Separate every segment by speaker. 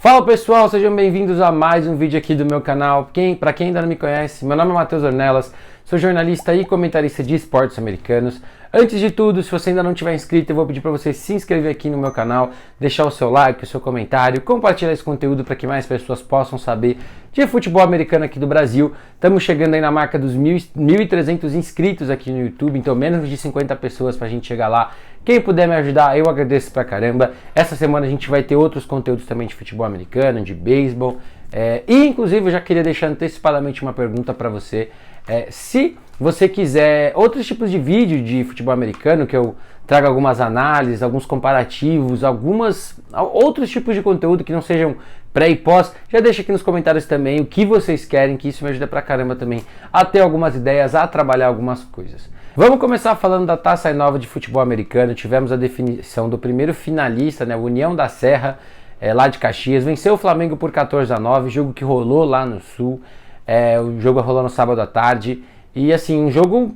Speaker 1: Fala pessoal, sejam bem-vindos a mais um vídeo aqui do meu canal. Para quem ainda não me conhece, meu nome é Matheus Ornelas, sou jornalista e comentarista de esportes americanos. Antes de tudo, se você ainda não tiver inscrito, eu vou pedir para você se inscrever aqui no meu canal, deixar o seu like, o seu comentário, compartilhar esse conteúdo para que mais pessoas possam saber de futebol americano aqui do Brasil. Estamos chegando aí na marca dos 1.300 inscritos aqui no YouTube, então menos de 50 pessoas para a gente chegar lá. Quem puder me ajudar, eu agradeço pra caramba. Essa semana a gente vai ter outros conteúdos também de futebol americano, de beisebol. E inclusive eu já queria deixar antecipadamente uma pergunta para você. Se você quiser outros tipos de vídeo de futebol americano, que eu traga algumas análises, alguns comparativos, outros tipos de conteúdo que não sejam pré e pós, já deixa aqui nos comentários também o que vocês querem, que isso me ajuda pra caramba também a ter algumas ideias, a trabalhar algumas coisas. Vamos começar falando da Taça Nova de futebol americano. Tivemos a definição do primeiro finalista, né, União da Serra, lá de Caxias, venceu o Flamengo por 14-9, jogo que rolou lá no Sul, o jogo rolou no sábado à tarde, e assim, um jogo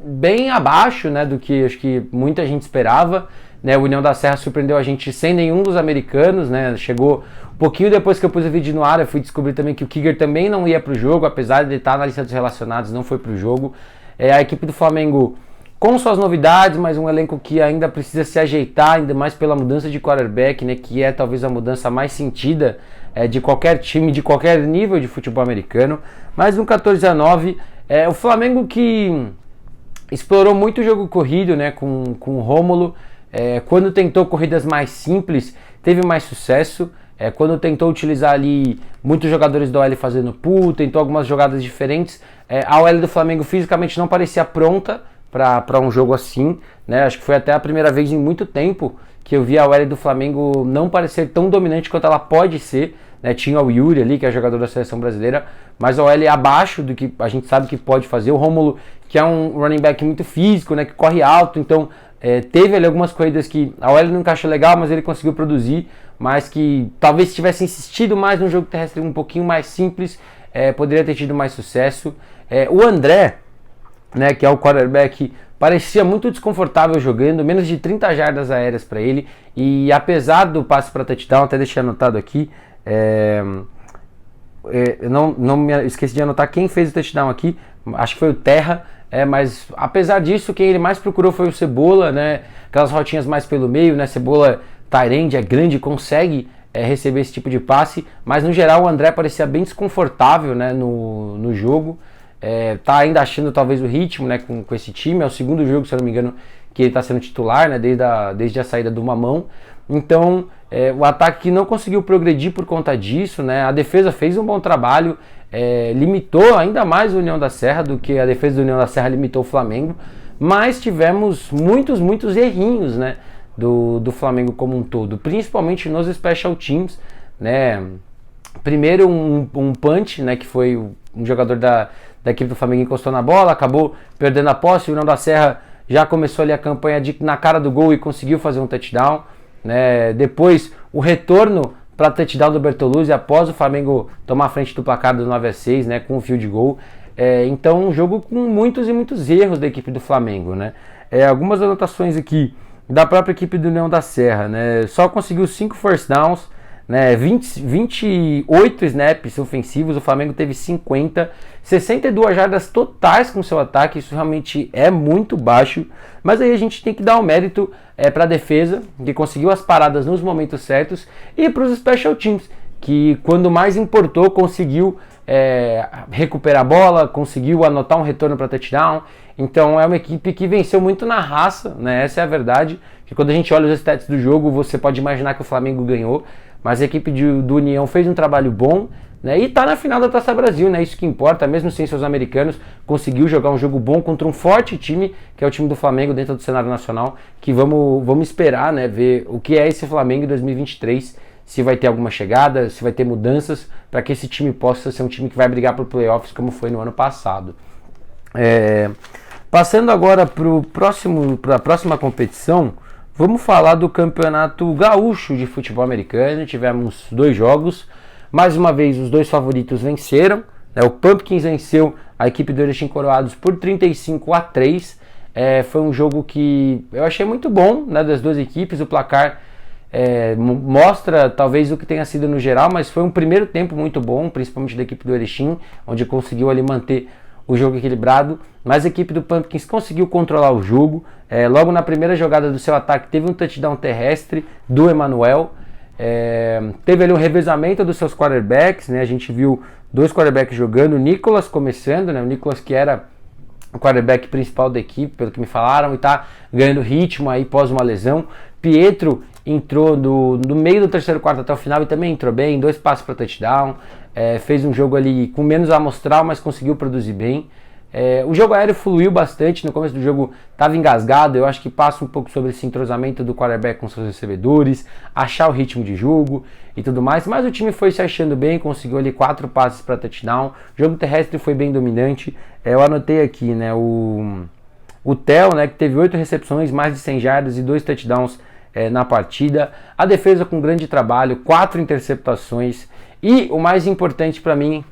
Speaker 1: bem abaixo, né, do que acho que muita gente esperava, né. O União da Serra surpreendeu a gente sem nenhum dos americanos, né, chegou um pouquinho depois que eu pus o vídeo no ar, eu fui descobrir também que o Kicker também não ia para o jogo, apesar de ele estar na lista dos relacionados, não foi para o jogo. A equipe do Flamengo com suas novidades, mas um elenco que ainda precisa se ajeitar, ainda mais pela mudança de quarterback, né, que é talvez a mudança mais sentida de qualquer time, de qualquer nível de futebol americano. Mas no 14-9, o Flamengo que explorou muito o jogo corrido, né, com o Rômulo, quando tentou corridas mais simples, teve mais sucesso. Quando tentou utilizar ali muitos jogadores da OL fazendo pull, tentou algumas jogadas diferentes, a OL do Flamengo fisicamente não parecia pronta para um jogo assim, né? Acho que foi até a primeira vez em muito tempo que eu vi a OL do Flamengo não parecer tão dominante quanto ela pode ser, né? Tinha o Yuri ali, que é jogador da seleção brasileira, mas a OL é abaixo do que a gente sabe que pode fazer. O Rômulo, que é um running back muito físico, né? Que corre alto, então teve ali algumas corridas que a OL não encaixou legal, mas ele conseguiu produzir, mas que talvez se tivesse insistido mais no jogo terrestre um pouquinho mais simples, poderia ter tido mais sucesso. O André, né, que é o quarterback, parecia muito desconfortável jogando, menos de 30 jardas aéreas para ele, e apesar do passe para touchdown, até deixei anotado aqui, eu não me esqueci de anotar quem fez o touchdown aqui, acho que foi o Terra, mas apesar disso, quem ele mais procurou foi o Cebola, né, aquelas rotinhas mais pelo meio, né, Cebola tight end, é grande, consegue receber esse tipo de passe, mas no geral o André parecia bem desconfortável, né, no jogo. Tá ainda achando talvez o ritmo, né, com esse time, é o segundo jogo, se eu não me engano, que ele está sendo titular, né, desde a saída do Mamão. Então o ataque não conseguiu progredir por conta disso, né, a defesa fez um bom trabalho, limitou ainda mais o União da Serra do que a defesa do União da Serra limitou o Flamengo, mas tivemos muitos errinhos, né, do Flamengo como um todo, principalmente nos special teams, né. Primeiro um punch, né, que foi um jogador da equipe do Flamengo encostou na bola, acabou perdendo a posse, o União da Serra já começou ali a campanha na cara do gol e conseguiu fazer um touchdown, né. Depois o retorno para touchdown do Bertoluzzi após o Flamengo tomar a frente do placar do 9-6, né, com o field goal. Então um jogo com muitos erros da equipe do Flamengo, né. Algumas anotações aqui da própria equipe do União da Serra, né, só conseguiu 5 first downs, né, 28 snaps ofensivos, o Flamengo teve 50, 62 jardas totais com seu ataque, isso realmente é muito baixo, mas aí a gente tem que dar o mérito para a defesa, que conseguiu as paradas nos momentos certos, e para os special teams, que quando mais importou conseguiu recuperar a bola, conseguiu anotar um retorno para touchdown. Então é uma equipe que venceu muito na raça, né? Essa é a verdade, que quando a gente olha os stats do jogo, você pode imaginar que o Flamengo ganhou, mas a equipe do União fez um trabalho bom, né? E está na final da Taça Brasil, né? Isso que importa, mesmo sem seus americanos, conseguiu jogar um jogo bom contra um forte time, que é o time do Flamengo dentro do cenário nacional, que vamos esperar, né? Ver o que é esse Flamengo em 2023, se vai ter alguma chegada, se vai ter mudanças, para que esse time possa ser um time que vai brigar por playoffs como foi no ano passado. Passando agora para a próxima competição, vamos falar do Campeonato Gaúcho de Futebol Americano. Tivemos 2 jogos, mais uma vez os 2 favoritos venceram, né? O Pumpkins venceu a equipe do Erechim Coroados por 35-3, foi um jogo que eu achei muito bom, né, das duas equipes. O placar mostra talvez o que tenha sido no geral, mas foi um primeiro tempo muito bom, principalmente da equipe do Erechim, onde conseguiu ali manter o jogo equilibrado, mas a equipe do Pumpkins conseguiu controlar o jogo. Logo na primeira jogada do seu ataque teve um touchdown terrestre do Emmanuel, teve ali um revezamento dos seus quarterbacks, né? A gente viu 2 quarterbacks jogando, o Nicholas começando, né? O Nicholas que era o quarterback principal da equipe, pelo que me falaram, e tá ganhando ritmo aí pós uma lesão. Pietro entrou no meio do terceiro quarto até o final e também entrou bem, 2 passes para touchdown, fez um jogo ali com menos amostral, mas conseguiu produzir bem. O jogo aéreo fluiu bastante, no começo do jogo estava engasgado, eu acho que passa um pouco sobre esse entrosamento do quarterback com seus recebedores, achar o ritmo de jogo e tudo mais, mas o time foi se achando bem, conseguiu ali 4 passes para touchdown, o jogo terrestre foi bem dominante. Eu anotei aqui, né, o Theo, né, que teve 8 recepções, mais de 100 jardas e 2 touchdowns na partida. A defesa com grande trabalho, 4 interceptações e o mais importante para mim,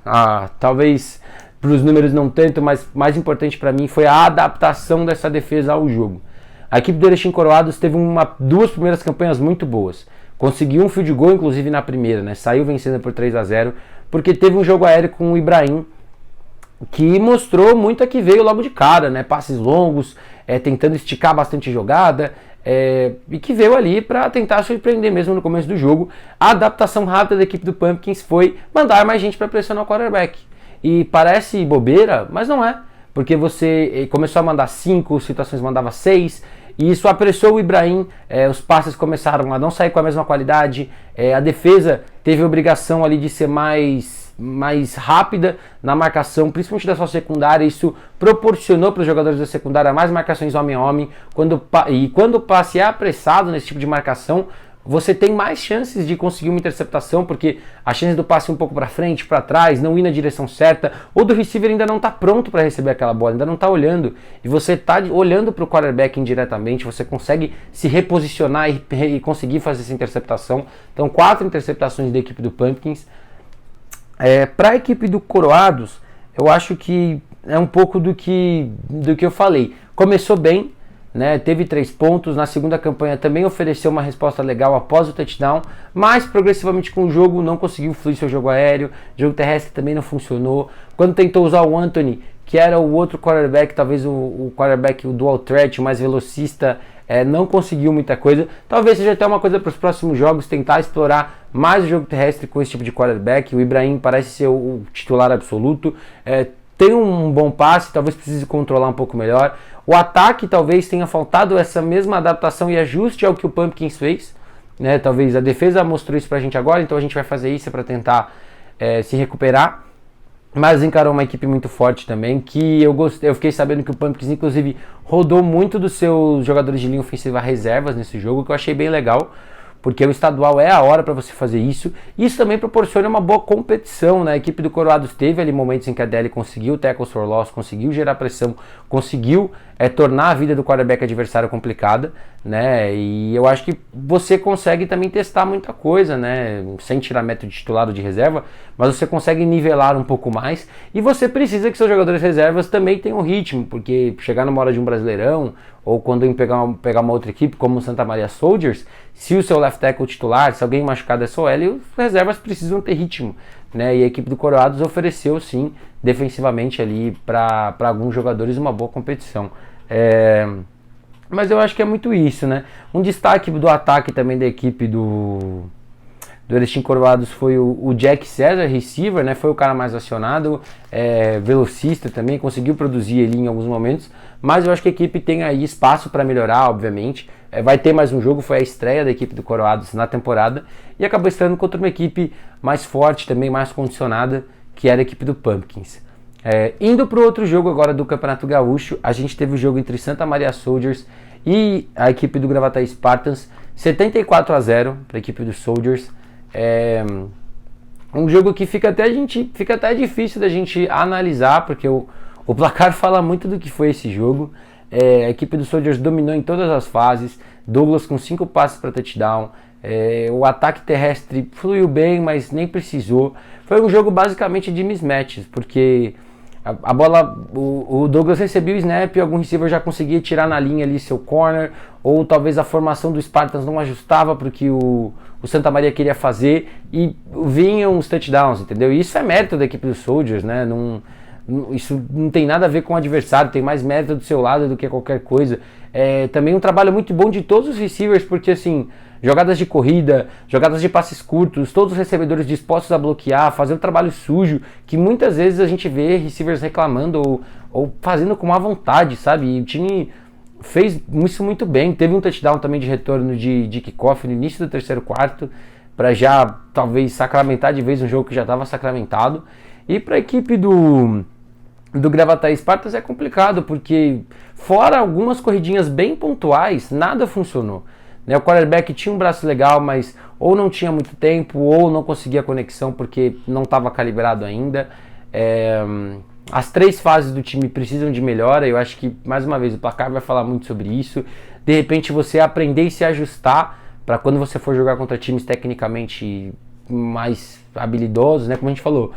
Speaker 1: talvez para os números não tanto, mas mais importante para mim foi a adaptação dessa defesa ao jogo. A equipe do Erechim Coroados teve 2 primeiras campanhas muito boas. Conseguiu um field goal, inclusive na primeira, né? Saiu vencendo por 3-0, porque teve um jogo aéreo com o Ibrahim, que mostrou muito a que veio logo de cara, né? Passes longos, tentando esticar bastante jogada, e que veio ali para tentar surpreender mesmo no começo do jogo. A adaptação rápida da equipe do Pumpkins foi mandar mais gente para pressionar o quarterback. E parece bobeira, mas não é. Porque você começou a mandar 5, situações mandava 6, e isso apressou o Ibrahim, os passes começaram a não sair com a mesma qualidade, a defesa teve a obrigação ali de ser mais rápida na marcação, principalmente da sua secundária. Isso proporcionou para os jogadores da secundária mais marcações homem a homem, e quando o passe é apressado nesse tipo de marcação, você tem mais chances de conseguir uma interceptação, porque a chance do passe um pouco para frente, para trás, não ir na direção certa, ou do receiver ainda não está pronto para receber aquela bola, ainda não está olhando, e você está olhando para o quarterback indiretamente, você consegue se reposicionar e conseguir fazer essa interceptação. Então 4 interceptações da equipe do Pumpkins. Para a equipe do Coroados, eu acho que é um pouco do que eu falei. Começou bem, né, teve 3 pontos, na segunda campanha também ofereceu uma resposta legal após o touchdown, mas progressivamente com o jogo não conseguiu fluir seu jogo aéreo, jogo terrestre também não funcionou. Quando tentou usar o Anthony, que era o outro quarterback, talvez o quarterback, o dual threat, o mais velocista, não conseguiu muita coisa. Talvez seja até uma coisa para os próximos jogos, tentar explorar mais o jogo terrestre com esse tipo de quarterback. O Ibrahim parece ser o titular absoluto, tem um bom passe, talvez precise controlar um pouco melhor. O ataque talvez tenha faltado essa mesma adaptação e ajuste ao que o Pumpkins fez, né? Talvez a defesa mostrou isso pra gente agora, então a gente vai fazer isso para tentar se recuperar. Mas encarou uma equipe muito forte também, que eu fiquei sabendo que o Pumpkins inclusive rodou muito dos seus jogadores de linha ofensiva reservas nesse jogo, que eu achei bem legal, porque o estadual é a hora para você fazer isso. Isso também proporciona uma boa competição, né? A equipe do Coroados teve ali momentos em que a DL conseguiu tackles for loss, conseguiu gerar pressão, conseguiu tornar a vida do quarterback adversário complicada, né? E eu acho que você consegue também testar muita coisa, né? Sem tirar método de titular ou de reserva, mas você consegue nivelar um pouco mais, e você precisa que seus jogadores reservas também tenham ritmo, porque chegar numa hora de um Brasileirão, ou quando pegar uma outra equipe como o Santa Maria Soldiers, se o seu left tackle titular, se alguém machucado é só ele, os reservas precisam ter ritmo, né? E a equipe do Coroados ofereceu sim, defensivamente ali para alguns jogadores uma boa competição. Mas eu acho que é muito isso, né? Um destaque do ataque também da equipe do Erechim Coroados foi o Jack César, receiver, né? Foi o cara mais acionado, velocista também, conseguiu produzir ali em alguns momentos, mas eu acho que a equipe tem aí espaço para melhorar, obviamente. Vai ter mais um jogo, foi a estreia da equipe do Coroados na temporada, e acabou estreando contra uma equipe mais forte também, mais condicionada, que era a equipe do Pumpkins. Indo para o outro jogo agora do Campeonato Gaúcho, a gente teve o jogo entre Santa Maria Soldiers e a equipe do Gravataí Spartans, 74-0 para a equipe dos Soldiers. Um jogo que fica até difícil da gente analisar, porque o placar fala muito do que foi esse jogo. A equipe dos Soldiers dominou em todas as fases, Douglas com 5 passes para touchdown, o ataque terrestre fluiu bem, mas nem precisou. Foi um jogo basicamente de mismatches, porque A bola, o Douglas recebia o snap e algum receiver já conseguia tirar na linha ali seu corner, ou talvez a formação do Spartans não ajustava para o que o Santa Maria queria fazer e vinham os touchdowns, entendeu? E isso é mérito da equipe dos Soldiers, né? Isso não tem nada a ver com o adversário, tem mais mérito do seu lado do que qualquer coisa. Também um trabalho muito bom de todos os receivers, porque assim, jogadas de corrida, jogadas de passes curtos, todos os recebedores dispostos a bloquear, fazer um trabalho sujo, que muitas vezes a gente vê receivers reclamando ou fazendo com má vontade, sabe? E o time fez isso muito bem. Teve um touchdown também de retorno de kickoff no início do terceiro quarto, para já talvez sacramentar de vez um jogo que já estava sacramentado. E para a equipe do Gravataí Spartans é complicado, porque fora algumas corridinhas bem pontuais, nada funcionou. O quarterback tinha um braço legal, mas ou não tinha muito tempo, ou não conseguia conexão porque não estava calibrado ainda. As três fases do time precisam de melhora. Eu acho que, mais uma vez, o placar vai falar muito sobre isso. De repente você aprender e se ajustar para quando você for jogar contra times tecnicamente mais habilidosos, né? Como a gente falou,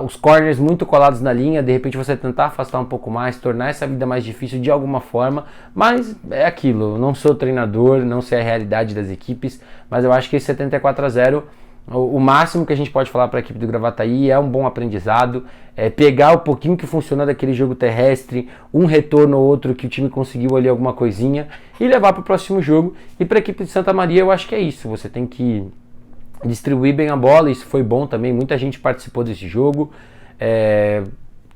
Speaker 1: os corners muito colados na linha, de repente você tentar afastar um pouco mais, tornar essa vida mais difícil de alguma forma, mas é aquilo, eu não sou treinador, não sei a realidade das equipes, mas eu acho que esse 74-0, o máximo que a gente pode falar para a equipe do Gravataí é um bom aprendizado, pegar o pouquinho que funciona daquele jogo terrestre, um retorno ou outro que o time conseguiu ali alguma coisinha, e levar para o próximo jogo. E para a equipe de Santa Maria eu acho que é isso, você tem que distribuir bem a bola, isso foi bom também, muita gente participou desse jogo,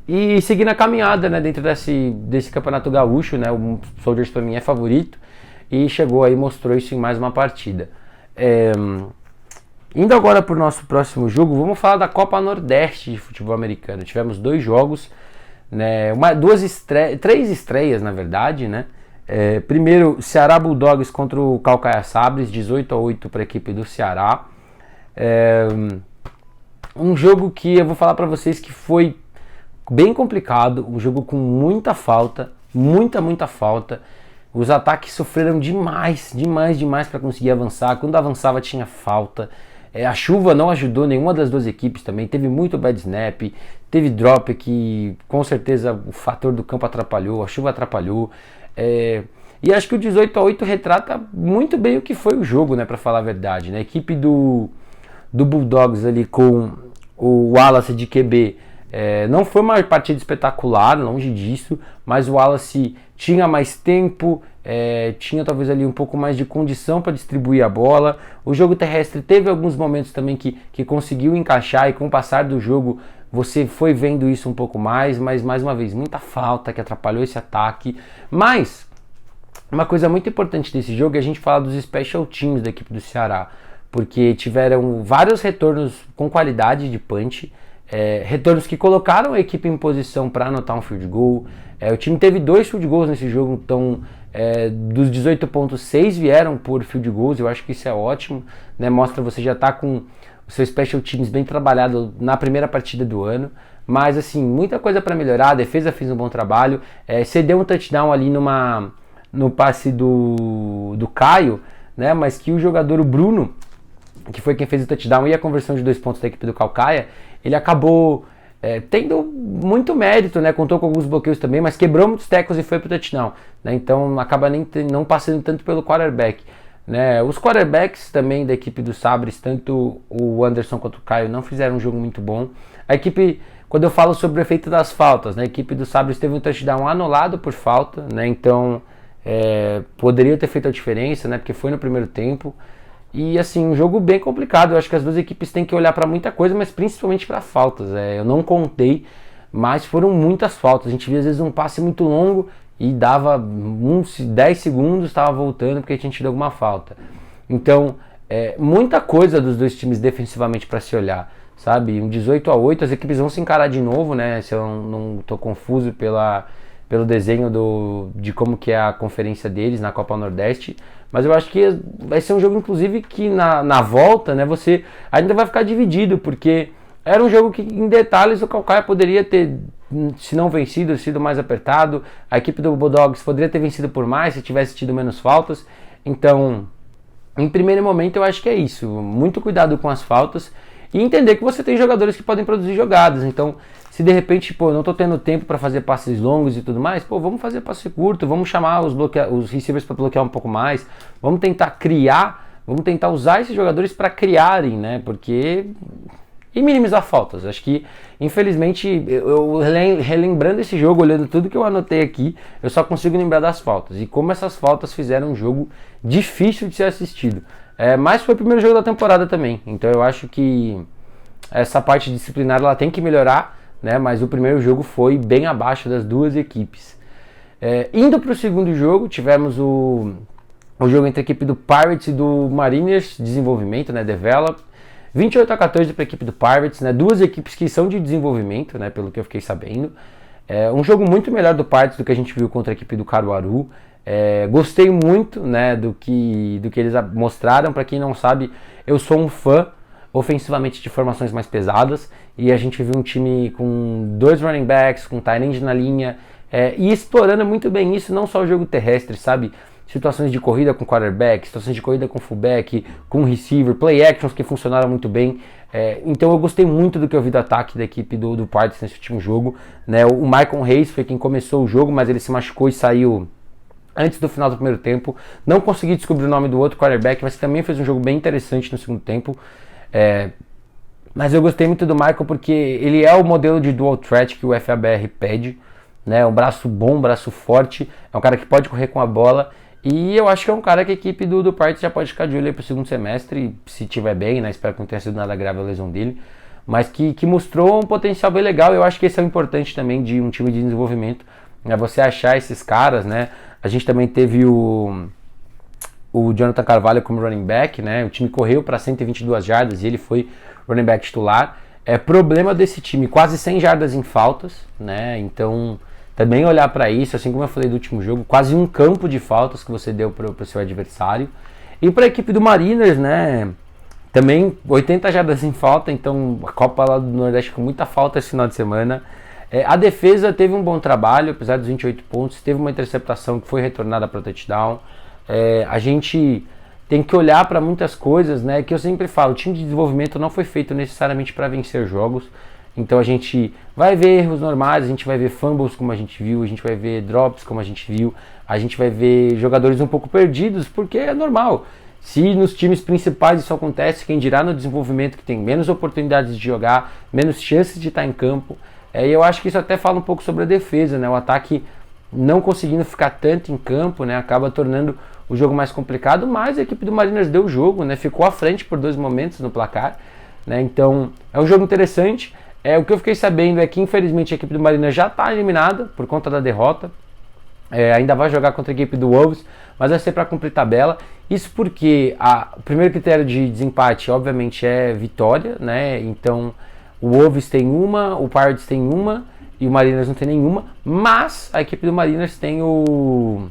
Speaker 1: e seguir na caminhada, né, dentro desse campeonato gaúcho, né, o Soldiers para mim é favorito, e chegou aí, mostrou isso em mais uma partida. Indo agora para o nosso próximo jogo, vamos falar da Copa Nordeste de futebol americano. Tivemos 2 jogos, né, três estreias na verdade, né. Primeiro, Ceará Bulldogs contra o Caucaia Sabres, 18-8 para a equipe do Ceará. Um jogo que eu vou falar para vocês que foi bem complicado, um jogo com muita falta, muita falta. Os ataques sofreram demais para conseguir avançar. Quando avançava tinha falta. A chuva não ajudou nenhuma das duas equipes também. Teve muito bad snap, teve drop que com certeza o fator do campo atrapalhou, a chuva atrapalhou. E acho que o 18-8 retrata muito bem o que foi o jogo, né, para falar a verdade, né? A equipe do Bulldogs ali com o Wallace de QB não foi uma partida espetacular, longe disso, mas o Wallace tinha mais tempo, tinha talvez ali um pouco mais de condição para distribuir a bola. O jogo terrestre teve alguns momentos também que conseguiu encaixar, e com o passar do jogo você foi vendo isso um pouco mais, mas mais uma vez, muita falta que atrapalhou esse ataque. Mas uma coisa muito importante desse jogo é a gente falar dos special teams da equipe do Ceará, porque tiveram vários retornos com qualidade de punch, retornos que colocaram a equipe em posição para anotar um field goal. O time teve 2 field goals nesse jogo, então dos 18 pontos, 6 vieram por field goals. Eu acho que isso é ótimo, né? Mostra que você já está com o seu special teams bem trabalhado na primeira partida do ano. Mas assim, muita coisa para melhorar, a defesa fez um bom trabalho, cedeu um touchdown ali no passe do Caio, né? Mas que o jogador, o Bruno, que foi quem fez o touchdown e a conversão de 2 pontos da equipe do Caucaia, ele acabou tendo muito mérito, né? Contou com alguns bloqueios também, mas quebrou muitos tackles e foi pro touchdown, né? Então acaba não passando tanto pelo quarterback, né? Os quarterbacks também da equipe do Sabres, tanto o Anderson quanto o Caio, não fizeram um jogo muito bom. A equipe, quando eu falo sobre o efeito das faltas, né? A equipe do Sabres teve um touchdown anulado por falta, né? Então poderia ter feito a diferença, né? Porque foi no primeiro tempo. E assim, um jogo bem complicado. Eu acho que as duas equipes têm que olhar para muita coisa, mas principalmente para faltas. Eu não contei, mas foram muitas faltas. A gente via às vezes um passe muito longo e dava uns 10 segundos, estava voltando porque tinha tido alguma falta. Então, muita coisa dos dois times defensivamente para se olhar, sabe? Um 18-8, as equipes vão se encarar de novo, né? Se eu não estou confuso pelo desenho de como que é a conferência deles na Copa Nordeste, mas eu acho que vai ser um jogo, inclusive, que na volta, né, você ainda vai ficar dividido, porque era um jogo que, em detalhes, o Caucaia poderia ter, se não vencido, sido mais apertado. A equipe do Bulldogs poderia ter vencido por mais, se tivesse tido menos faltas. Então, em primeiro momento, eu acho que é isso. Muito cuidado com as faltas. e entender que você tem jogadores que podem produzir jogadas. Então, se de repente, pô, não tô tendo tempo para fazer passes longos e tudo mais, pô, vamos fazer passe curto, vamos chamar os receivers para bloquear um pouco mais, vamos tentar criar, vamos tentar usar esses jogadores para criarem, né? Porque e minimizar faltas. Acho que, infelizmente, eu relembrando esse jogo, olhando tudo que eu anotei aqui, eu só consigo lembrar das faltas. E como essas faltas fizeram um jogo difícil de ser assistido. Mas foi o primeiro jogo da temporada também. Então eu acho que essa parte disciplinar ela tem que melhorar, né? Mas o primeiro jogo foi bem abaixo das duas equipes. Indo para o segundo jogo, tivemos o jogo entre a equipe do Pirates e do Mariners, desenvolvimento, né? Develop. 28-14 para a equipe do Pirates, né? Duas equipes que são de desenvolvimento, né? Pelo que eu fiquei sabendo. Um jogo muito melhor do Pirates do que a gente viu contra a equipe do Caruaru. Gostei muito, né, do que eles mostraram. Para quem não sabe, eu sou um fã ofensivamente de formações mais pesadas, e a gente viu um time com 2 running backs, com tight end na linha, e explorando muito bem isso, não só o jogo terrestre, sabe? Situações de corrida com quarterback, situações de corrida com fullback, com receiver, play actions que funcionaram muito bem. Então eu gostei muito do que eu vi do ataque da equipe do Pirates nesse último jogo, né? O Michael Hayes foi quem começou o jogo, mas ele se machucou e saiu antes do final do primeiro tempo. Não consegui descobrir o nome do outro quarterback, mas também fez um jogo bem interessante no segundo tempo. Mas eu gostei muito do Michael porque ele é o modelo de dual threat que o FABR pede, né? Um braço bom, um braço forte, é um cara que pode correr com a bola. E eu acho que é um cara que a equipe do Pirates já pode ficar de olho para o segundo semestre, se tiver bem, né? Espero que não tenha sido nada grave a lesão dele, mas que mostrou um potencial bem legal. Eu acho que esse é o importante também de um time de desenvolvimento, né? Você achar esses caras, né? A gente também teve o Jonathan Carvalho como running back, né? O time correu para 122 jardas e ele foi running back titular. Problema desse time, quase 100 jardas em faltas, né? Então também olhar para isso, assim como eu falei do último jogo, quase um campo de faltas que você deu para o seu adversário. E para a equipe do Mariners, né? Também 80 jardas em falta, então a Copa lá do Nordeste com muita falta esse final de semana. A defesa teve um bom trabalho, apesar dos 28 pontos, teve uma interceptação que foi retornada para o touchdown. A gente tem que olhar para muitas coisas, né? Que eu sempre falo, o time de desenvolvimento não foi feito necessariamente para vencer jogos. Então a gente vai ver erros normais, a gente vai ver fumbles como a gente viu, a gente vai ver drops como a gente viu, a gente vai ver jogadores um pouco perdidos, porque é normal. Se nos times principais isso acontece, quem dirá no desenvolvimento que tem menos oportunidades de jogar, menos chances de estar em campo. E eu acho que isso até fala um pouco sobre a defesa, né? O ataque não conseguindo ficar tanto em campo, né? Acaba tornando o jogo mais complicado, mas a equipe do Mariners deu o jogo, né? Ficou à frente por 2 momentos no placar, né? Então é um jogo interessante. O que eu fiquei sabendo é que infelizmente a equipe do Mariners já está eliminada por conta da derrota. Ainda vai jogar contra a equipe do Wolves, mas vai ser para cumprir tabela. Isso porque o primeiro critério de desempate obviamente é vitória, né? Então o Wolves tem uma, o Pirates tem uma e o Mariners não tem nenhuma, mas a equipe do Mariners tem o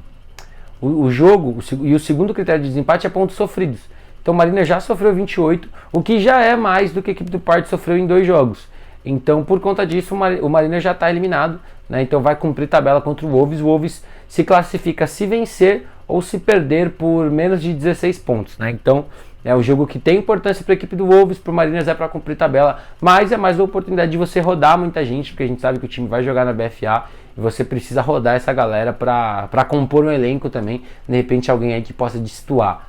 Speaker 1: jogo, e o segundo critério de desempate é pontos sofridos. Então o Mariners já sofreu 28, o que já é mais do que a equipe do Pirates sofreu em 2 jogos. Então, por conta disso, o Mariners já está eliminado, né? Então vai cumprir tabela contra o Wolves. O Wolves se classifica se vencer ou se perder por menos de 16 pontos, né? Então é o jogo que tem importância para a equipe do Wolves, para o Mariners é para cumprir tabela, mas é mais uma oportunidade de você rodar muita gente, porque a gente sabe que o time vai jogar na BFA e você precisa rodar essa galera para compor um elenco também, de repente alguém aí que possa destoar.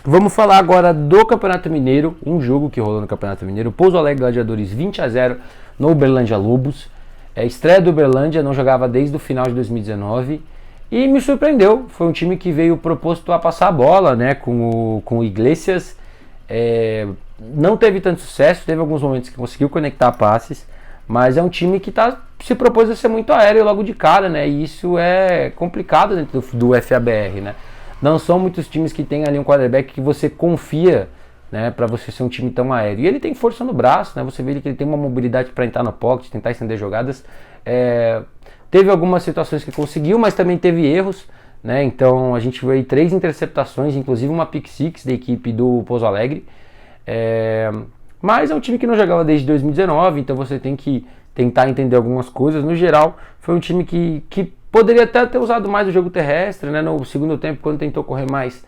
Speaker 1: Vamos falar agora do Campeonato Mineiro, um jogo que rolou no Campeonato Mineiro. Pouso Alegre Gladiadores 20-0 no Uberlândia Lobos. Estreia do Uberlândia, não jogava desde o final de 2019 e me surpreendeu. Foi um time que veio proposto a passar a bola, né, com o Iglesias. Não teve tanto sucesso, teve alguns momentos que conseguiu conectar passes, mas é um time que se propôs a ser muito aéreo logo de cara, né, e isso é complicado dentro do FABR, né. Não são muitos times que tem ali um quarterback que você confia, né, para você ser um time tão aéreo. E ele tem força no braço, né? Você vê que ele tem uma mobilidade para entrar no pocket, tentar estender jogadas. Teve algumas situações que conseguiu, mas também teve erros, né? Então a gente viu aí 3 interceptações, inclusive uma pick six da equipe do Pouso Alegre. Mas é um time que não jogava desde 2019, então você tem que tentar entender algumas coisas. No geral, foi um time que poderia até ter usado mais o jogo terrestre, né? No segundo tempo, quando tentou correr mais,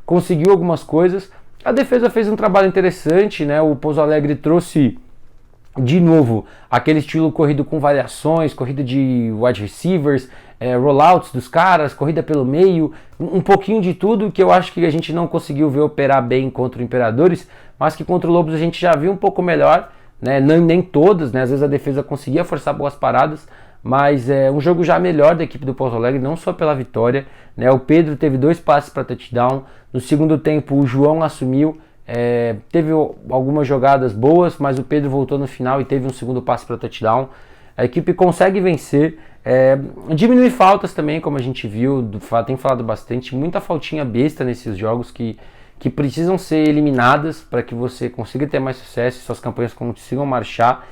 Speaker 1: conseguiu algumas coisas. A defesa fez um trabalho interessante, né? O Pouso Alegre trouxe de novo aquele estilo corrido com variações, corrida de wide receivers, rollouts dos caras, corrida pelo meio, um pouquinho de tudo que eu acho que a gente não conseguiu ver operar bem contra o Imperadores, mas que contra o Lobos a gente já viu um pouco melhor, né? Nem todas, né? Às vezes a defesa conseguia forçar boas paradas, mas é um jogo já melhor da equipe do Pouso Alegre, não só pela vitória, né? O Pedro teve 2 passes para touchdown, no segundo tempo o João assumiu, teve algumas jogadas boas, mas o Pedro voltou no final e teve um segundo passe para touchdown. A equipe consegue vencer, diminui faltas também, como a gente viu, tem falado bastante, muita faltinha besta nesses jogos que precisam ser eliminadas para que você consiga ter mais sucesso e suas campanhas consigam marchar.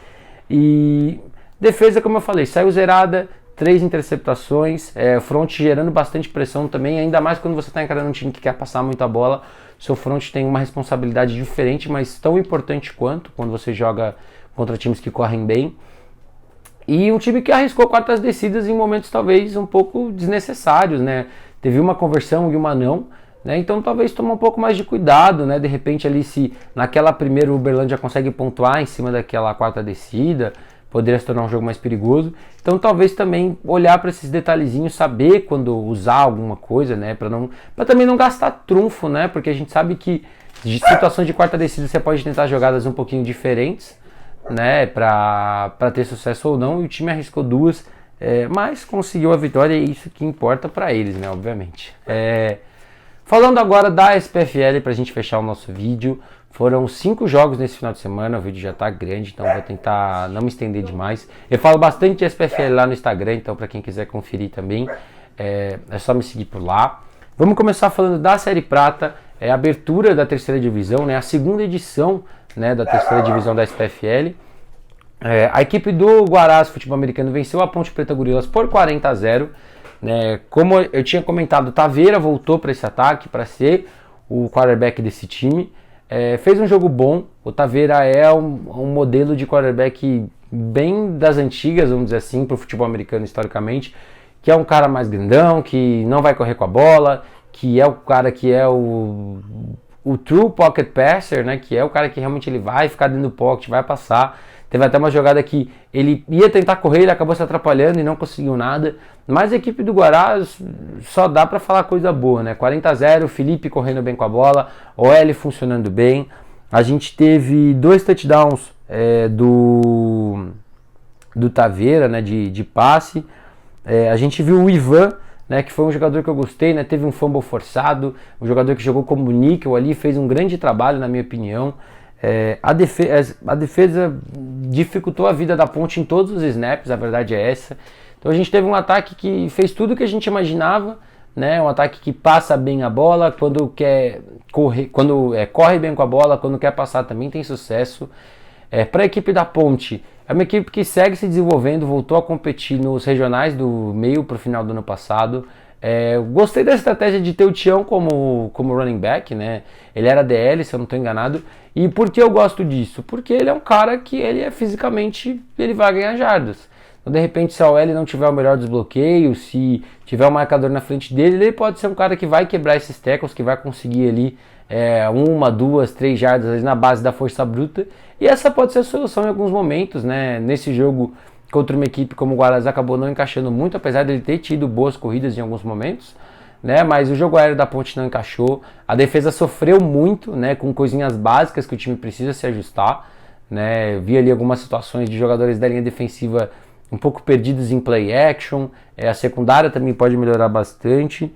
Speaker 1: E defesa, como eu falei, saiu zerada, 3 interceptações, front gerando bastante pressão também, ainda mais quando você está encarando um time que quer passar muita bola. Seu front tem uma responsabilidade diferente, mas tão importante quanto quando você joga contra times que correm bem. E um time que arriscou 4 descidas em momentos talvez um pouco desnecessários, né? Teve uma conversão e uma não, né? Então talvez tomar um pouco mais de cuidado, né? De repente ali se naquela primeira o Uberlândia consegue pontuar em cima daquela 4ª descida, poderia se tornar um jogo mais perigoso. Então talvez também olhar para esses detalhezinhos, saber quando usar alguma coisa, né, para também não gastar trunfo, né? Porque a gente sabe que de situações de 4ª descida você pode tentar jogadas um pouquinho diferentes, né, para ter sucesso ou não. E o time arriscou 2, mas conseguiu a vitória e isso que importa para eles, né, obviamente. Falando agora da SPFL, para a gente fechar o nosso vídeo, foram 5 jogos nesse final de semana, o vídeo já tá grande, então vou tentar não me estender demais. Eu falo bastante de SPFL lá no Instagram, então para quem quiser conferir também, é só me seguir por lá. Vamos começar falando da Série Prata, a abertura da 3ª divisão, né, a 2ª edição, né, da 3ª divisão da SPFL. A equipe do Guarás Futebol Americano venceu a Ponte Preta Gorilas por 40-0. Né, como eu tinha comentado, Taveira voltou para esse ataque, para ser o quarterback desse time. Fez um jogo bom. O Taveira é um modelo de quarterback bem das antigas, vamos dizer assim, para o futebol americano historicamente, que é um cara mais grandão, que não vai correr com a bola, que é o cara que é o true pocket passer, né, que é o cara que realmente ele vai ficar dentro do pocket, vai passar. Teve até uma jogada que ele ia tentar correr, ele acabou se atrapalhando e não conseguiu nada. Mas a equipe do Guarás só dá para falar coisa boa, né? 40-0, Felipe correndo bem com a bola, OL funcionando bem. A gente teve 2 touchdowns do Taveira, né, de passe. A gente viu o Ivan, né, que foi um jogador que eu gostei, né? Teve um fumble forçado, um jogador que jogou como níquel ali, fez um grande trabalho na minha opinião. A defesa dificultou a vida da Ponte em todos os snaps, a verdade é essa. Então a gente teve um ataque que fez tudo o que a gente imaginava, né? Um ataque que passa bem a bola, quando quer correr, corre bem com a bola, quando quer passar também tem sucesso. Para a equipe da Ponte, é uma equipe que segue se desenvolvendo, voltou a competir nos regionais do meio para o final do ano passado. Gostei da estratégia de ter o Tião como running back, né? Ele era DL, se eu não estou enganado. E por que eu gosto disso? Porque ele é um cara que ele fisicamente ele vai ganhar jardas. Então, de repente, se a OL não tiver o melhor desbloqueio, se tiver um marcador na frente dele, ele pode ser um cara que vai quebrar esses tackles, que vai conseguir ali 1, 2, 3 jardas ali na base da força bruta. E essa pode ser a solução em alguns momentos, né? Nesse jogo contra uma equipe como o Guarás acabou não encaixando muito, apesar dele ter tido boas corridas em alguns momentos, né? Mas o jogo aéreo da Ponte não encaixou. A defesa sofreu muito, né? Com coisinhas básicas que o time precisa se ajustar, né? Vi ali algumas situações de jogadores da linha defensiva um pouco perdidos em play action. A secundária também pode melhorar bastante.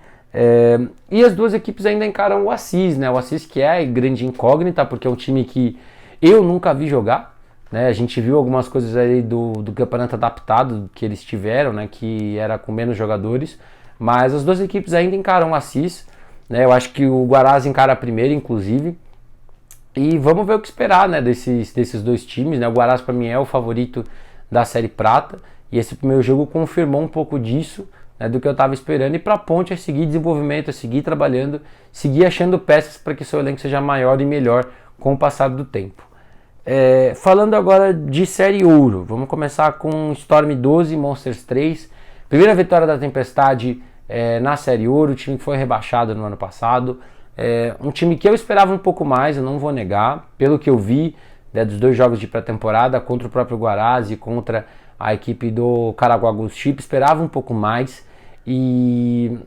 Speaker 1: E as duas equipes ainda encaram o Assis, né? O Assis que é a grande incógnita, porque é um time que eu nunca vi jogar, né? A gente viu algumas coisas aí do campeonato adaptado que eles tiveram, né? Que era com menos jogadores, mas as duas equipes ainda encaram o Assis, né? Eu acho que o Guarás encara primeiro, inclusive, e vamos ver o que esperar, né? Desses dois times, né? O Guarás para mim é o favorito da Série Prata, e esse primeiro jogo confirmou um pouco disso, né, do que eu estava esperando. E para a Ponte é seguir desenvolvimento, é seguir trabalhando, seguir achando peças para que seu elenco seja maior e melhor com o passar do tempo. Falando agora de Série Ouro, vamos começar com Storm 12, Monsters 3. Primeira vitória da Tempestade na Série Ouro, o time que foi rebaixado no ano passado. Um time que eu esperava um pouco mais, eu não vou negar, pelo que eu vi, né, dos 2 jogos de pré-temporada, contra o próprio Guaraz e contra a equipe do Caraguagus Chip, esperava um pouco mais. E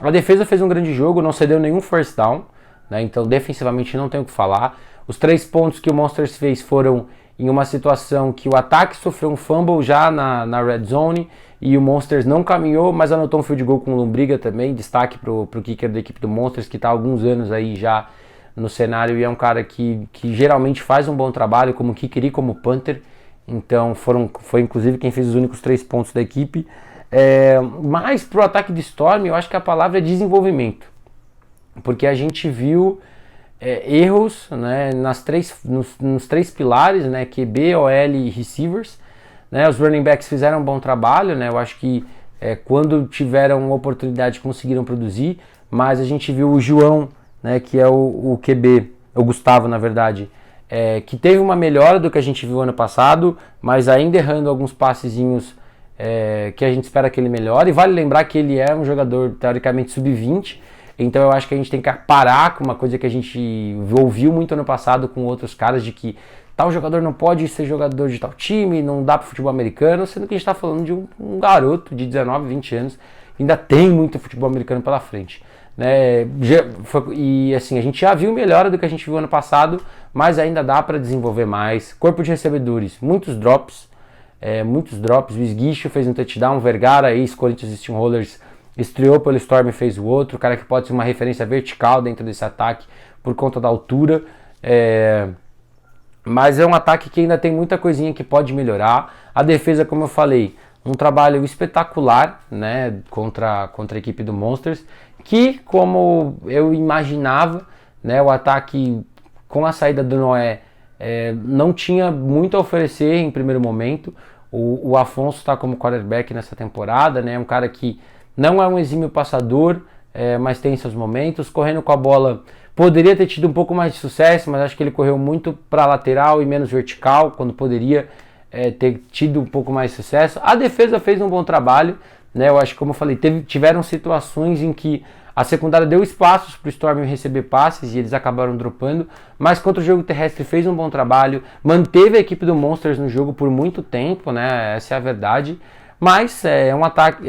Speaker 1: a defesa fez um grande jogo, não cedeu nenhum first down, né, então defensivamente não tem o que falar. Os 3 pontos que o Monsters fez foram em uma situação que o ataque sofreu um fumble já na red zone e o Monsters não caminhou, mas anotou um field goal com o Lombriga também. Destaque pro kicker da equipe do Monsters, que está há alguns anos aí já no cenário e é um cara que geralmente faz um bom trabalho como kicker e como punter. Então foi inclusive quem fez os únicos 3 pontos da equipe. Mas pro ataque de Storm eu acho que a palavra é desenvolvimento, porque a gente viu erros, né, nos 3 pilares, né, QB, OL e receivers, né, os running backs fizeram um bom trabalho, né, eu acho que quando tiveram oportunidade conseguiram produzir, mas a gente viu o João, né, que é o QB, o Gustavo na verdade, que teve uma melhora do que a gente viu ano passado, mas ainda errando alguns passezinhos que a gente espera que ele melhore, e vale lembrar que ele é um jogador teoricamente sub-20, então eu acho que a gente tem que parar com uma coisa que a gente ouviu muito ano passado com outros caras, de que tal jogador não pode ser jogador de tal time, não dá para futebol americano, sendo que a gente está falando de um garoto de 19, 20 anos, que ainda tem muito futebol americano pela frente. Né? E assim, a gente já viu melhora do que a gente viu ano passado, mas ainda dá para desenvolver mais. Corpo de recebedores, muitos drops, o Esguicho fez um touchdown, o Vergara, ex-Corinthians Steamrollers, estreou pelo Storm e fez o outro, o cara que pode ser uma referência vertical dentro desse ataque por conta da altura, mas é um ataque que ainda tem muita coisinha que pode melhorar. A defesa, como eu falei, um trabalho espetacular, né, contra a equipe do Monsters, que, como eu imaginava, né, o ataque com a saída do Noé não tinha muito a oferecer em primeiro momento. O Afonso está como quarterback nessa temporada, né, um cara que não é um exímio passador, mas tem seus momentos. Correndo com a bola, poderia ter tido um pouco mais de sucesso, mas acho que ele correu muito para lateral e menos vertical, quando poderia ter tido um pouco mais de sucesso. A defesa fez um bom trabalho, né? Eu acho que, como eu falei, tiveram situações em que a secundária deu espaços para o Storm receber passes e eles acabaram dropando, mas contra o jogo terrestre fez um bom trabalho, manteve a equipe do Monsters no jogo por muito tempo, né? Essa é a verdade, mas é um ataque...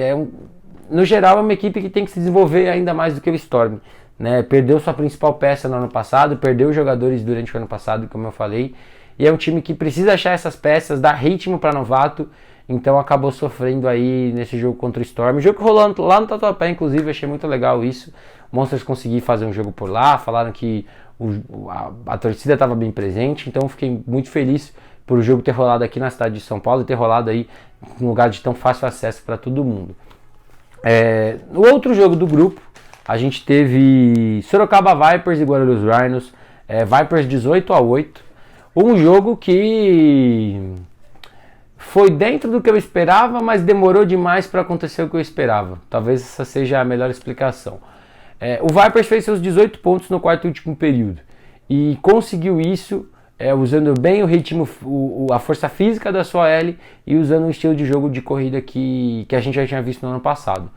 Speaker 1: No geral, é uma equipe que tem que se desenvolver ainda mais do que o Storm, né? Perdeu sua principal peça no ano passado, perdeu jogadores durante o ano passado, como eu falei, e é um time que precisa achar essas peças, dar ritmo para novato, então acabou sofrendo aí nesse jogo contra o Storm. O jogo que rolou lá no Tatuapé, inclusive, achei muito legal isso. O Monsters conseguiu fazer um jogo por lá, falaram que a torcida estava bem presente, então fiquei muito feliz por o jogo ter rolado aqui na cidade de São Paulo e ter rolado aí em um lugar de tão fácil acesso para todo mundo. No outro jogo do grupo, a gente teve Sorocaba Vipers e Guarulhos Rhinos, Vipers 18-8, um jogo que foi dentro do que eu esperava, mas demorou demais para acontecer o que eu esperava. Talvez essa seja a melhor explicação. O Vipers fez seus 18 pontos no quarto e último período e conseguiu isso usando bem o ritmo, a força física da sua L e usando um estilo de jogo de corrida que a gente já tinha visto no ano passado.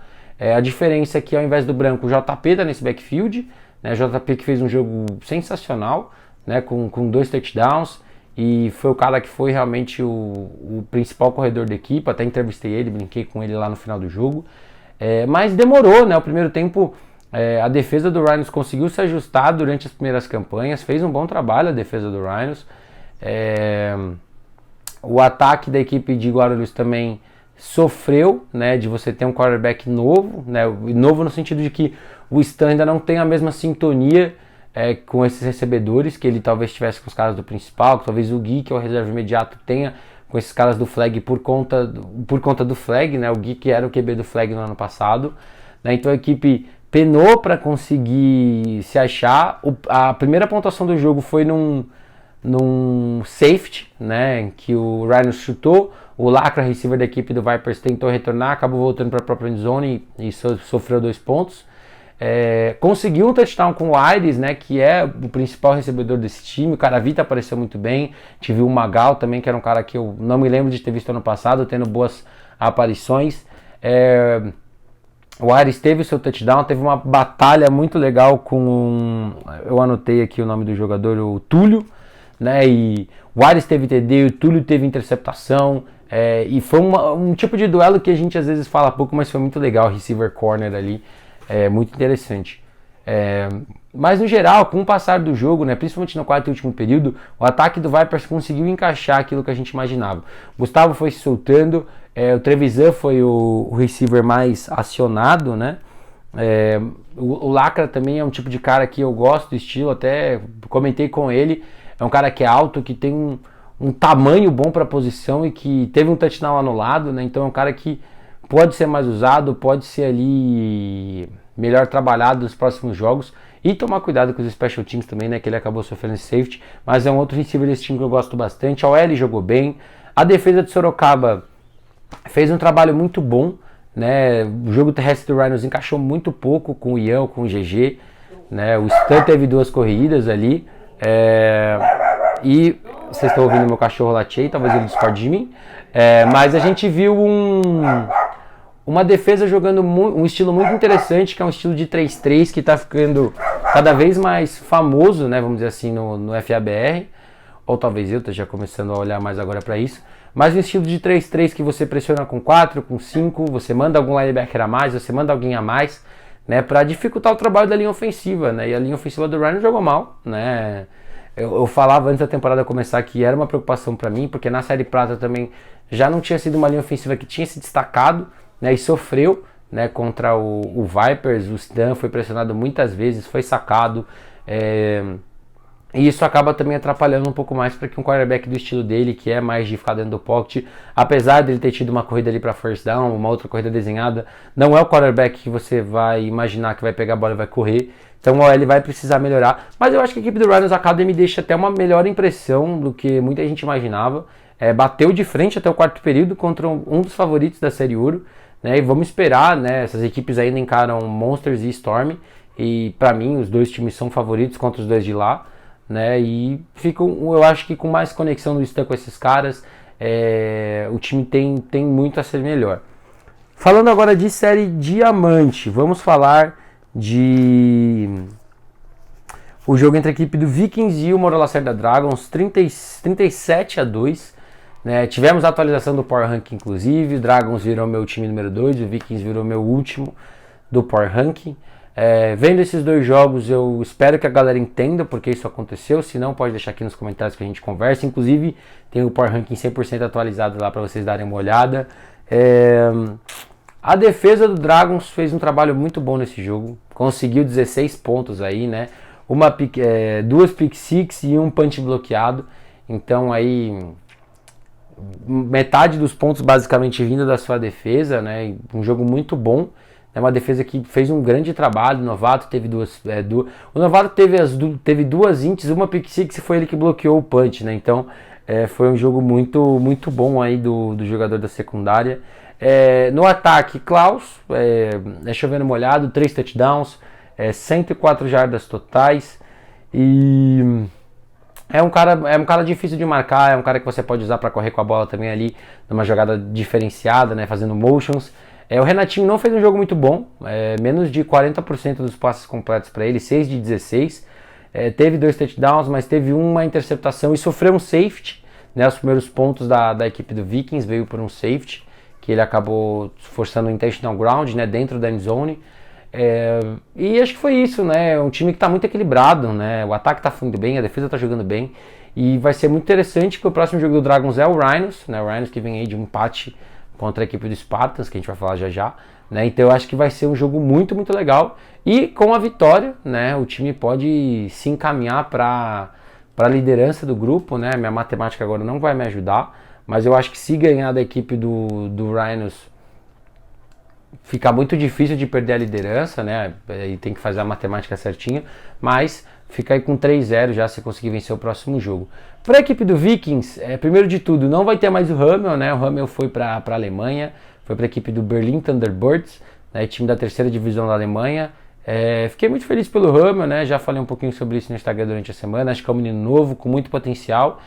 Speaker 1: A diferença é que, ao invés do branco, o JP está nesse backfield, né? O JP que fez um jogo sensacional, né? com 2 touchdowns, e foi o cara que foi realmente o principal corredor da equipe. Até entrevistei ele, brinquei com ele lá no final do jogo, mas demorou, né? O primeiro tempo a defesa do Rhinos conseguiu se ajustar durante as primeiras campanhas, fez um bom trabalho a defesa do Rhinos. O ataque da equipe de Guarulhos também sofreu, né, de você ter um quarterback novo, né, novo no sentido de que o Stan ainda não tem a mesma sintonia com esses recebedores que ele talvez tivesse com os caras do principal, que talvez o Gui, que é o reserva imediato, tenha com esses caras do flag por conta do flag, né, o Gui que era o QB do flag no ano passado, né, então a equipe penou para conseguir se achar. A primeira pontuação do jogo foi num safety, né, em que o Rhinos chutou, o Lacra, receiver da equipe do Vipers, tentou retornar, acabou voltando para a própria endzone e sofreu 2 pontos. Conseguiu um touchdown com o Aires, né, que é o principal recebedor desse time. O Caravita apareceu muito bem. Tive o Magal também, que era um cara que eu não me lembro de ter visto ano passado, tendo boas aparições. O Ares teve o seu touchdown, teve uma batalha muito legal eu anotei aqui o nome do jogador, o Túlio, né? E o Ares teve TD, o Túlio teve interceptação. E foi um tipo de duelo que a gente às vezes fala pouco, mas foi muito legal. Receiver corner ali, muito interessante. Mas no geral, com o passar do jogo, né, principalmente no quarto e último período, o ataque do Vipers conseguiu encaixar aquilo que a gente imaginava. Gustavo foi se soltando, o Trevisan foi o receiver mais acionado, né? O Lacra também é um tipo de cara que eu gosto do estilo, até comentei com ele. É um cara que é alto, que tem um tamanho bom para a posição e que teve um touchdown anulado, né? Então é um cara que pode ser mais usado, pode ser ali melhor trabalhado nos próximos jogos. E tomar cuidado com os special teams também, né? Que ele acabou sofrendo safety. Mas é um outro receiver desse time que eu gosto bastante. A OL jogou bem. A defesa de Sorocaba fez um trabalho muito bom, né? O jogo terrestre do Rhinos encaixou muito pouco com o Ian, com o GG, né? O Stan teve 2 corridas ali. E vocês estão ouvindo meu cachorro latir, talvez ele discorde de mim. Mas a gente viu uma defesa jogando um estilo muito interessante, que é um estilo de 3-3, que está ficando cada vez mais famoso, né, vamos dizer assim, no FABR. Ou talvez eu esteja começando a olhar mais agora para isso. Mas um estilo de 3-3 que você pressiona com 4, com 5, você manda algum linebacker a mais, você manda alguém a mais, né, para dificultar o trabalho da linha ofensiva, né? E a linha ofensiva do Rhino jogou mal, né? Eu falava antes da temporada começar que era uma preocupação para mim, porque na Série Prata também já não tinha sido uma linha ofensiva que tinha se destacado, né, e sofreu, né, contra o Vipers. O Stan foi pressionado muitas vezes, foi sacado, e isso acaba também atrapalhando um pouco mais para que um quarterback do estilo dele, que é mais de ficar dentro do pocket, apesar dele ter tido uma corrida ali para first down, uma outra corrida desenhada, não é o quarterback que você vai imaginar que vai pegar a bola e vai correr. Então ele vai precisar melhorar. Mas eu acho que a equipe do Rhinos Academy deixa até uma melhor impressão do que muita gente imaginava. Bateu de frente até o quarto período contra um dos favoritos da Série Ouro, né? E vamos esperar, né? Essas equipes ainda encaram Monsters e Storm. E para mim os dois times são favoritos contra os dois de lá, né? E ficam, eu acho que com mais conexão do Stan com esses caras, o time tem muito a ser melhor. Falando agora de Série Diamante, vamos falar de o jogo entre a equipe do Vikings e o Moro Lacerda Dragons, 37-2, né? Tivemos a atualização do Power Ranking, inclusive. O Dragons virou meu time número 2, o Vikings virou meu último do Power Ranking. Vendo esses dois jogos, eu espero que a galera entenda porque isso aconteceu. Se não, pode deixar aqui nos comentários que a gente conversa. Inclusive tem o Power Ranking 100% atualizado lá para vocês darem uma olhada. A defesa do Dragons fez um trabalho muito bom nesse jogo. Conseguiu 16 pontos aí, né? Duas pick six e um punch bloqueado. Então aí metade dos pontos basicamente vindo da sua defesa, né? Um jogo muito bom. É uma defesa que fez um grande trabalho. O Novato teve o Novato teve duas ints, uma pick six e foi ele que bloqueou o punch, né? Então foi um jogo muito, muito bom aí do jogador da secundária. No ataque, Klaus, chovendo molhado, 3 touchdowns, 104 jardas totais, e é um cara difícil de marcar, é um cara que você pode usar para correr com a bola também ali, numa jogada diferenciada, né, fazendo motions. O Renatinho não fez um jogo muito bom, menos de 40% dos passes completos para ele, 6 de 16, teve 2 touchdowns, mas teve uma interceptação e sofreu um safety, né, os primeiros pontos da equipe do Vikings veio por um safety, que ele acabou forçando o intentional ground, né, dentro da end zone. E acho que foi isso, né? Um time que está muito equilibrado, né? O ataque está fluindo bem, a defesa está jogando bem. E vai ser muito interessante que o próximo jogo do Dragons é o Rhinos, né? O Rhinos que vem aí de um empate contra a equipe do Spartans, que a gente vai falar já já, né? Então eu acho que vai ser um jogo muito, muito legal. E com a vitória, né, o time pode se encaminhar para a liderança do grupo, né? Minha matemática agora não vai me ajudar, mas eu acho que se ganhar da equipe do Rhinos, fica muito difícil de perder a liderança, né? E tem que fazer a matemática certinha, mas fica aí com 3-0 já se conseguir vencer o próximo jogo. Para a equipe do Vikings, primeiro de tudo, não vai ter mais o Hummel, né? O Hummel foi para a Alemanha, foi para a equipe do Berlin Thunderbirds, né? Time da terceira divisão da Alemanha. Fiquei muito feliz pelo Hummel, né? Já falei um pouquinho sobre isso no Instagram durante a semana. Acho que é um menino novo, com muito potencial.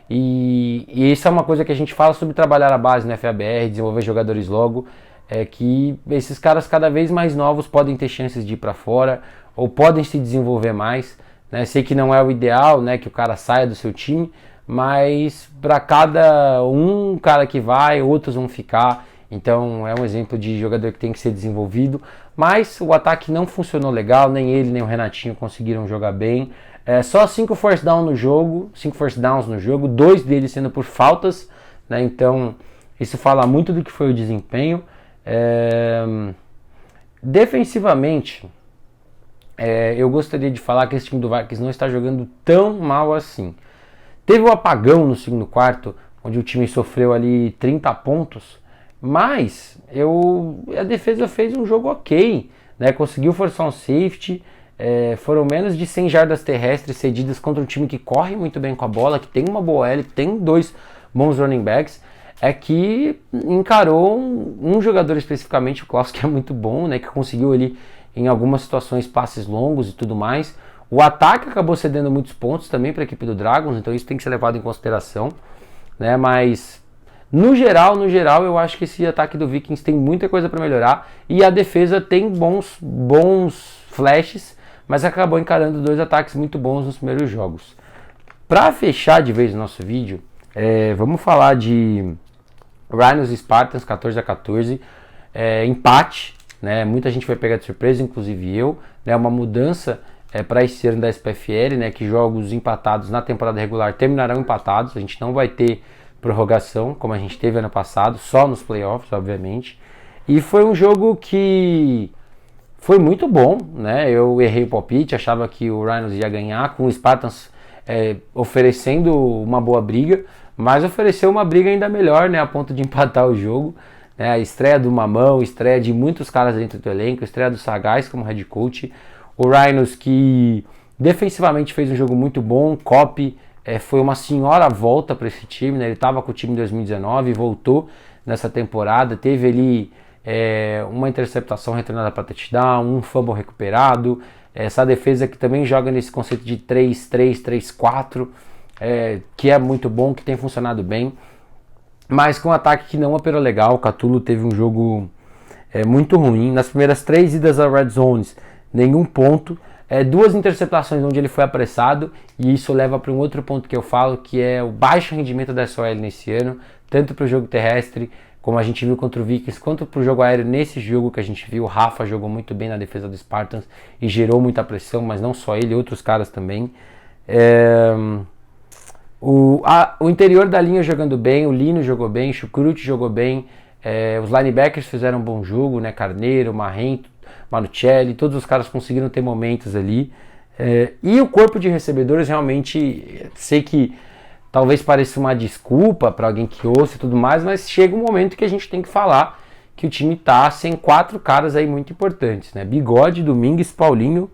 Speaker 1: E isso é uma coisa que a gente fala sobre trabalhar a base no FABR, desenvolver jogadores logo. é que esses caras cada vez mais novos podem ter chances de ir para fora ou podem se desenvolver mais, né? Sei que não é o ideal, né, que o cara saia do seu time, mas para cada um cara que vai, outros vão ficar. Então é um exemplo de jogador que tem que ser desenvolvido. Mas o ataque não funcionou legal, nem ele nem o Renatinho conseguiram jogar bem. Só 5 force downs no jogo, 2 deles sendo por faltas, né? Então isso fala muito do que foi o desempenho. Defensivamente, eu gostaria de falar que esse time do Vikings não está jogando tão mal assim. Teve um apagão no segundo quarto, onde o time sofreu ali 30 pontos, mas a defesa fez um jogo ok, né? Conseguiu forçar um safety, foram menos de 100 jardas terrestres cedidas contra um time que corre muito bem com a bola, que tem uma boa L, que tem 2 bons running backs, que encarou um jogador especificamente, o Klaus, que é muito bom, né? Que conseguiu ali em algumas situações passes longos e tudo mais. O ataque acabou cedendo muitos pontos também para a equipe do Dragons, então isso tem que ser levado em consideração, né? Mas no geral, eu acho que esse ataque do Vikings tem muita coisa para melhorar e a defesa tem bons flashes, mas acabou encarando 2 ataques muito bons nos primeiros jogos. Para fechar de vez o nosso vídeo, vamos falar de Rhinos e Spartans 14-14, empate, né? Muita gente foi pegar de surpresa, inclusive eu, né? Uma mudança para esse ano da SPFL, né? Que jogos empatados na temporada regular terminarão empatados, a gente não vai ter prorrogação como a gente teve ano passado, só nos playoffs, obviamente. E foi um jogo que foi muito bom, né? Eu errei o palpite, achava que o Rhinos ia ganhar, com o Spartans oferecendo uma boa briga, mas ofereceu uma briga ainda melhor, né? A ponto de empatar o jogo. A estreia do Mamão, estreia de muitos caras dentro do elenco, estreia do Sagaz como head coach. O Rhinos, que defensivamente fez um jogo muito bom. Cop foi uma senhora volta para esse time, né? Ele estava com o time em 2019 e voltou nessa temporada. Teve ali uma interceptação retornada para touchdown, um fumble recuperado. Essa defesa que também joga nesse conceito de 3-3, 3-4, que é muito bom, que tem funcionado bem. Mas com um ataque que não operou legal. O Catulo teve um jogo muito ruim. Nas primeiras 3 idas a Red Zones, nenhum ponto. 2 interceptações onde ele foi apressado. E isso leva para um outro ponto que eu falo, que é o baixo rendimento da SOL nesse ano. Tanto para o jogo terrestre, como a gente viu contra o Vikings, quanto para o jogo aéreo. Nesse jogo que a gente viu, o Rafa jogou muito bem na defesa do Spartans e gerou muita pressão, mas não só ele, outros caras também. O interior da linha jogando bem, o Lino jogou bem, o Chucrute jogou bem, os linebackers fizeram um bom jogo, né? Carneiro, Marrento, Manuccelli, todos os caras conseguiram ter momentos ali. E o corpo de recebedores realmente, sei que talvez pareça uma desculpa para alguém que ouça e tudo mais, mas chega um momento que a gente tem que falar que o time tá sem 4 caras aí muito importantes, né? Bigode, Domingues, Paulinho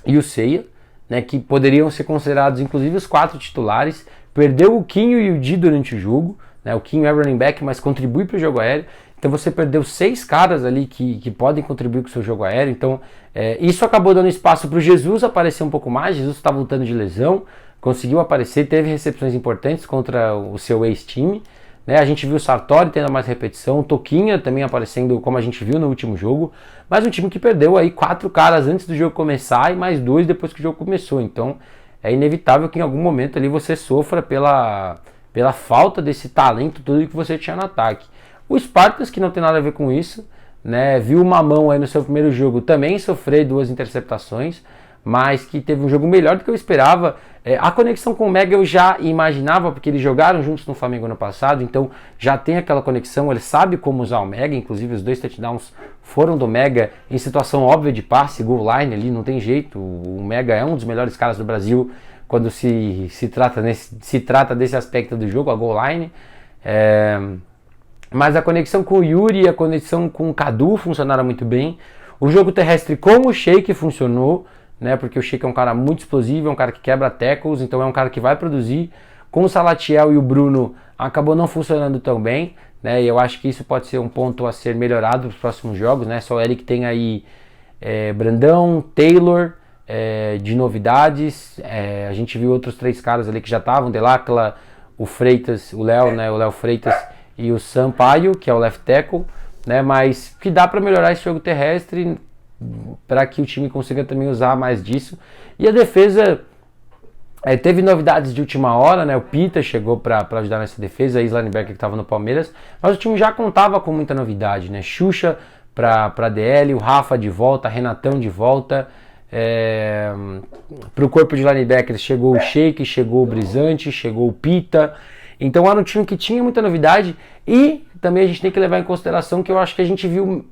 Speaker 1: e o Ceia, né, que poderiam ser considerados inclusive os 4 titulares. Perdeu o Quinho e o Di durante o jogo, né? O Quinho é running back, mas contribui para o jogo aéreo. Então você perdeu 6 caras ali que podem contribuir com o seu jogo aéreo. Então isso acabou dando espaço para o Jesus aparecer um pouco mais. Jesus está voltando de lesão, conseguiu aparecer, teve recepções importantes contra o seu ex-time, né? A gente viu o Sartori tendo mais repetição, o Toquinha também aparecendo, como a gente viu no último jogo, mas um time que perdeu aí 4 caras antes do jogo começar e mais 2 depois que o jogo começou. Então é inevitável que em algum momento ali você sofra pela falta desse talento todo que você tinha no ataque. O Spartans, que não tem nada a ver com isso, né? Viu o Mamão aí no seu primeiro jogo também sofrer 2 interceptações, mas que teve um jogo melhor do que eu esperava. A conexão com o Mega eu já imaginava, porque eles jogaram juntos no Flamengo ano passado, então já tem aquela conexão, ele sabe como usar o Mega, inclusive os 2 touchdowns foram do Mega em situação óbvia de passe, goal line ali, não tem jeito. O Mega é um dos melhores caras do Brasil quando se trata desse aspecto do jogo, a goal line. Mas a conexão com o Yuri e a conexão com o Cadu funcionaram muito bem. O jogo terrestre com o Sheik funcionou, né? Porque o Sheik é um cara muito explosivo, é um cara que quebra tackles, então é um cara que vai produzir. Com o Salatiel e o Bruno acabou não funcionando tão bem, né? E eu acho que isso pode ser um ponto a ser melhorado nos próximos jogos, né? Só ele que tem aí Brandão, Taylor, de novidades. A gente viu outros 3 caras ali que já estavam, Delacla, o Freitas, o Léo, né? O Léo Freitas e o Sampaio, que é o left tackle, né? Mas que dá para melhorar esse jogo terrestre para que o time consiga também usar mais disso. E a defesa teve novidades de última hora, né? O Pita chegou para ajudar nessa defesa, ex-linebacker que estava no Palmeiras, mas o time já contava com muita novidade, né? Xuxa para DL, o Rafa de volta, Renatão de volta. Para o corpo de linebackers chegou o Sheik, chegou o Brisante, chegou o Pita. Então era um time que tinha muita novidade e também a gente tem que levar em consideração que eu acho que a gente viu,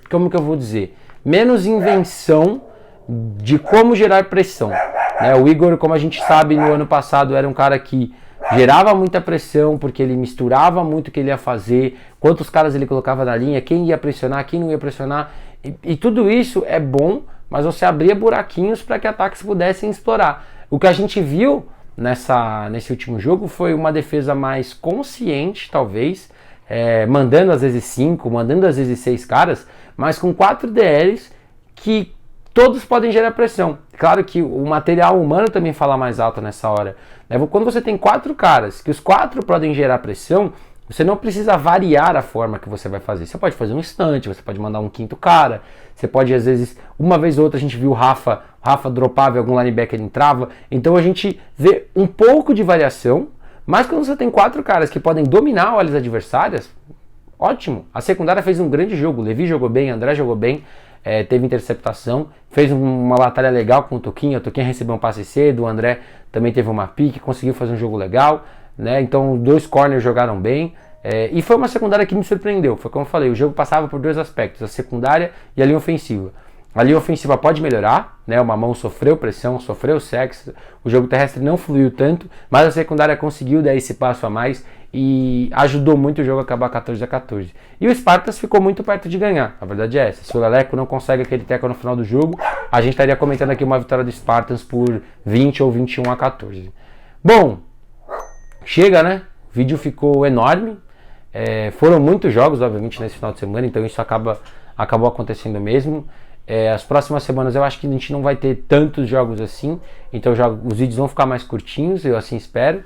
Speaker 1: como que eu vou dizer, menos invenção de como gerar pressão. Né? O Igor, como a gente sabe, no ano passado era um cara que gerava muita pressão porque ele misturava muito o que ele ia fazer, quantos caras ele colocava na linha, quem ia pressionar, quem não ia pressionar. E tudo isso é bom, mas você abria buraquinhos para que ataques pudessem explorar. O que a gente viu nesse último jogo foi uma defesa mais consciente, talvez, mandando às vezes 5, mandando às vezes 6 caras, mas com 4 DLs que todos podem gerar pressão. Claro que o material humano também fala mais alto nessa hora. Quando você tem 4 caras, que os 4 podem gerar pressão, você não precisa variar a forma que você vai fazer. Você pode fazer um instante, você pode mandar um quinto cara, você pode, às vezes, uma vez ou outra a gente viu o Rafa dropava e algum linebacker entrava. Então a gente vê um pouco de variação, mas quando você tem 4 caras que podem dominar áreas adversárias, ótimo. A secundária fez um grande jogo, o Levi jogou bem, o André jogou bem, teve interceptação, fez uma batalha legal com o Toquinho recebeu um passe cedo, o André também teve uma pique, conseguiu fazer um jogo legal, né? Então 2 corners jogaram bem, e foi uma secundária que me surpreendeu. Foi como eu falei, o jogo passava por 2 aspectos, a secundária e a linha ofensiva. A linha ofensiva pode melhorar, né? O Mamão sofreu pressão, sofreu sacks, o jogo terrestre não fluiu tanto, mas a secundária conseguiu dar esse passo a mais e ajudou muito o jogo a acabar 14-14. E o Spartans ficou muito perto de ganhar, a verdade é essa. Se o Leleco não consegue aquele teco no final do jogo, a gente estaria comentando aqui uma vitória do Spartans por 20 ou 21-14. Bom, chega, né? O vídeo ficou enorme. Foram muitos jogos, obviamente, nesse final de semana, então isso acabou acontecendo mesmo. As próximas semanas eu acho que a gente não vai ter tantos jogos assim, então os vídeos vão ficar mais curtinhos, eu assim espero.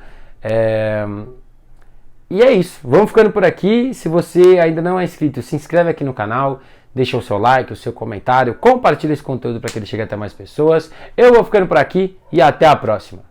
Speaker 1: E é isso, vamos ficando por aqui. Se você ainda não é inscrito, se inscreve aqui no canal, deixa o seu like, o seu comentário, compartilha esse conteúdo para que ele chegue até mais pessoas. Eu vou ficando por aqui e até a próxima.